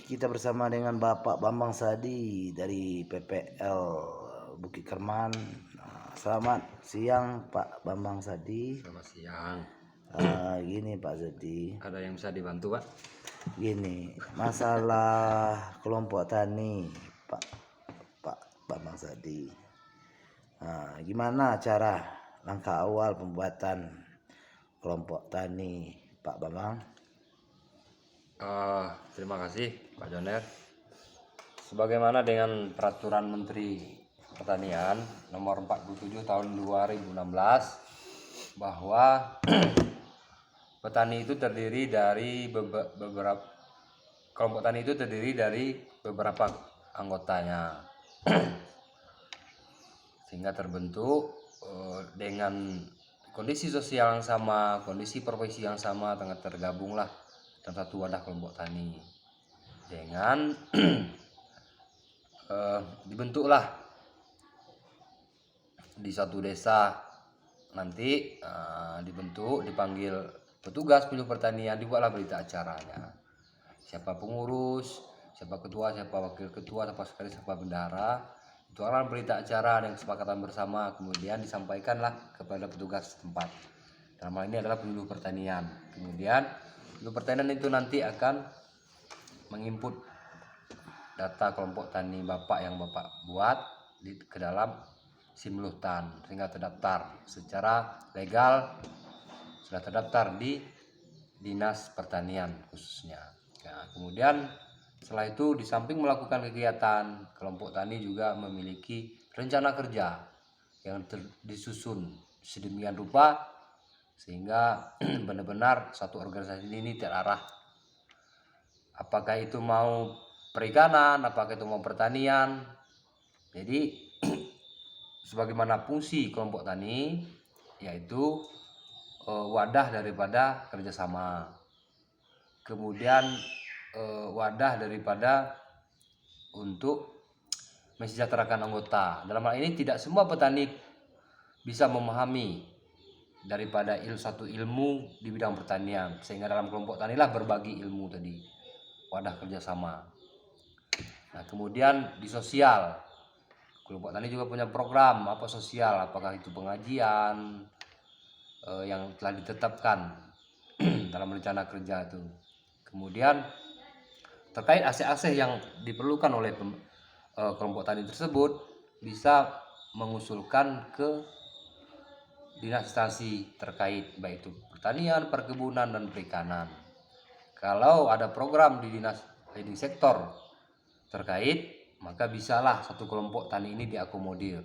kita bersama dengan Bapak Bambang Sadi dari PPL Bukit Kerman. Selamat siang Pak Bambang Sadi. Selamat siang. Gini Pak Sadi. Ada yang bisa dibantu Pak? Gini, masalah kelompok tani Pak Bambang Sadi. Gimana cara langkah awal pembuatan kelompok tani Pak Bambang? Terima kasih Pak Joner. Sebagaimana dengan Peraturan Menteri Pertanian Nomor 47 Tahun 2016 bahwa petani itu terdiri dari beberapa kelompok tani itu terdiri dari beberapa anggotanya, sehingga terbentuk dengan kondisi sosial yang sama, kondisi profesi yang sama, tergabunglah dalam satu wadah kelompok tani dengan dibentuklah di satu desa nanti dipanggil petugas penyuluh pertanian, dibuatlah berita acaranya, siapa pengurus, siapa ketua, siapa wakil ketua, siapa sekretaris, siapa bendahara. Itu adalah berita acara dan kesepakatan bersama, kemudian disampaikanlah kepada petugas setempat. Dalam hal ini adalah penyuluh pertanian. Kemudian penyuluh pertanian itu nanti akan menginput data kelompok tani Bapak yang Bapak buat ke dalam Simluhtan, sehingga terdaftar secara legal, sudah terdaftar di Dinas Pertanian khususnya. Nah, kemudian setelah itu, di samping melakukan kegiatan, kelompok tani juga memiliki rencana kerja yang disusun sedemikian rupa sehingga benar-benar satu organisasi ini terarah. Apakah itu mau perikanan, apakah itu mau pertanian. Jadi sebagaimana fungsi kelompok tani, yaitu wadah daripada kerjasama, kemudian wadah daripada untuk mensejahterakan anggota. Dalam hal ini tidak semua petani bisa memahami daripada satu ilmu di bidang pertanian, sehingga dalam kelompok tanilah berbagi ilmu tadi, wadah kerjasama. Nah, kemudian di sosial, kelompok tani juga punya program sosial, apakah itu pengajian yang telah ditetapkan dalam rencana kerja itu. Kemudian terkait akses yang diperlukan oleh kelompok tani tersebut, bisa mengusulkan ke dinas instansi terkait, baik itu pertanian, perkebunan, dan perikanan. Kalau ada program di dinas leading sektor terkait, maka bisalah satu kelompok tani ini diakomodir.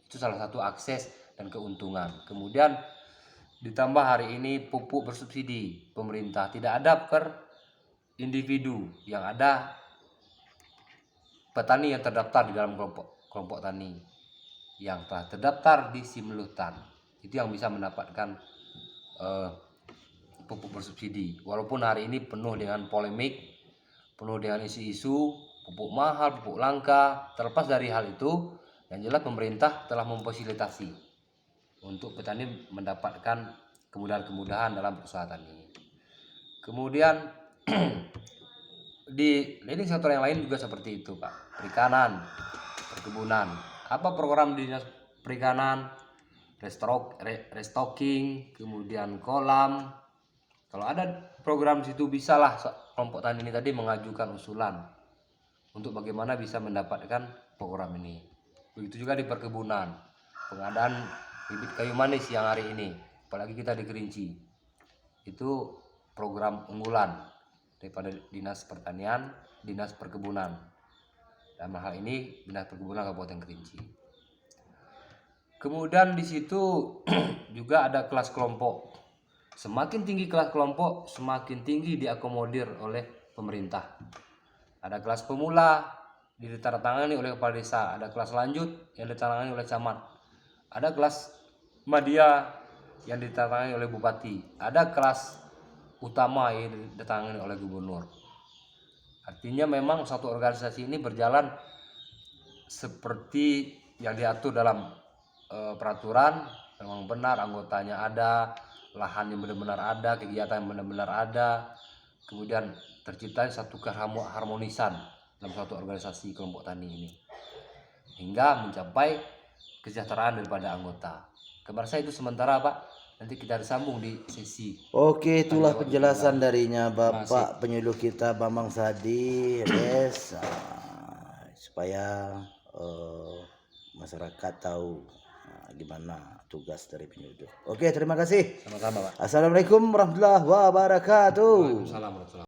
Itu salah satu akses dan keuntungan. Kemudian ditambah hari ini pupuk bersubsidi pemerintah tidak ada per individu, yang ada petani yang terdaftar di dalam kelompok tani yang telah terdaftar di Simluhtan, itu yang bisa mendapatkan pupuk bersubsidi. Walaupun hari ini penuh dengan polemik, penuh dengan isu-isu pupuk mahal, pupuk langka. Terlepas dari hal itu, yang jelas pemerintah telah memfasilitasi untuk petani mendapatkan kemudahan-kemudahan dalam usaha tani. Kemudian di leading sektor yang lain juga seperti itu Pak. Perikanan, perkebunan. Apa program di dinas perikanan? Restocking, kemudian kolam. Kalau ada program di situ, bisalah kelompok tani ini tadi mengajukan usulan untuk bagaimana bisa mendapatkan program ini. Begitu juga di perkebunan, pengadaan bibit kayu manis yang hari ini, apalagi kita di Kerinci, itu program unggulan daripada dinas pertanian, dinas perkebunan. Dalam hal ini dinas perkebunan Kabupaten Kerinci. Kemudian di situ juga ada kelas kelompok. Semakin tinggi kelas kelompok, semakin tinggi diakomodir oleh pemerintah. Ada kelas pemula ditandatangani oleh kepala desa, ada kelas lanjut yang ditandatangani oleh camat, ada kelas media yang ditandatangani oleh bupati, ada kelas utama yang ditandatangani oleh gubernur. Artinya memang satu organisasi ini berjalan seperti yang diatur dalam peraturan, memang benar anggotanya ada, lahan yang benar-benar ada, kegiatan yang benar-benar ada, kemudian tercipta satu keharmonisan dalam suatu organisasi kelompok tani ini, hingga mencapai kesejahteraan daripada anggota. Kabar saya itu sementara Pak, nanti kita sambung di sesi. Oke, itulah Lewat penjelasan kita. darinya Terima Bapak penyuluh kita Bambang Sadi, Des, supaya masyarakat tahu gimana tugas dari penyuluh. Oke, terima kasih. Sama-sama Pak. Assalamualaikum warahmatullahi wabarakatuh. Waalaikumsalam warahmatullahi wabarakatuh.